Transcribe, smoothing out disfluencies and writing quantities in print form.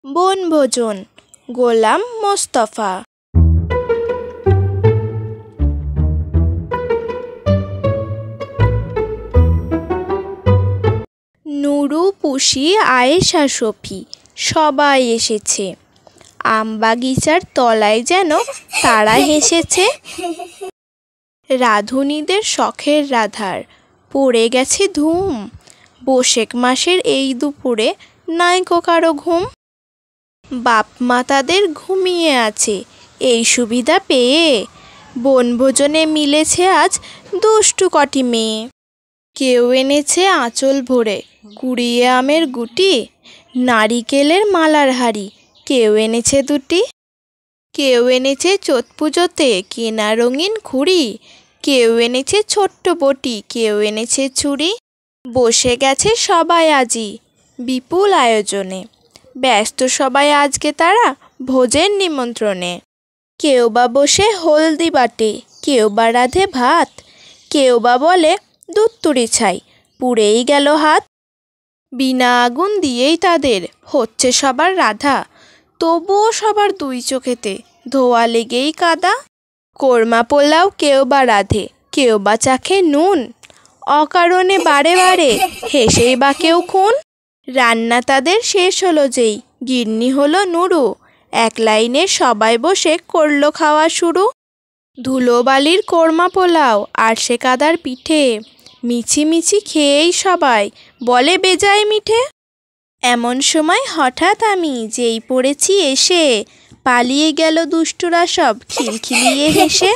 বনভোজন গোলাম মোস্তফা। নুরু, পুষি, আয়েশা, সফি সবাই এসেছে। আমবাগিচার তলায় যেন তারা হেসেছে। রাঁধুনিদের শখের রাধার পড়ে গেছে ধুম। বৈশাখ মাসের এই দুপুরে নাইকো কারো ঘুম। বাপ মা তাদের ঘুমিয়ে আছে এই সুবিধা পেয়ে। বনভোজনে মিলেছে আজ দুষ্টু কটি মেয়ে। কেউ এনেছে আঁচল ভরে কুড়িয়ে আমের গুটি, নারিকেলের মালার হাড়ি কেউ এনেছে দুটি। কেউ এনেছে চোট পুজোতে কেনা রঙিন খুঁড়ি, কেউ এনেছে ছোট্ট বটি, কেউ এনেছে ছুরি। বসে গেছে সবাই আজি বিপুল আয়োজনে। ব্যস্ত সবাই আজকে তারা ভোজের নিমন্ত্রণে। কেউ বা বসে হলদি বাটে, কেউ বা রাঁধে ভাত, কেউ বা বলে দুধ তুড়ি ছাই পুড়েই গেল হাত। বিনা আগুন দিয়েই তাদের হচ্ছে সবার রাধা, তবুও সবার দুই চোখেতে ধোয়া লেগেই কাদা। কোরমা পোলাও কেউ বা রাঁধে, কেউ বা চাখে নুন, অকারণে বারে বারে হেসেই বা কেউ খুন। রান্না তাদের শেষ হলো যেই গিন্নি হলো নুরু, এক লাইনে সবাই বসে করলো খাওয়া শুরু। ধুলোবালির কোরমা পোলাও আর সে কাদার পিঠে, মিছি মিছি খেয়েই সবাই বলে বেজায় মিঠে। এমন সময় হঠাৎ আমি যেই পড়েছি এসে, পালিয়ে গেল দুষ্টুরা সব খিলখিলিয়ে হেসে।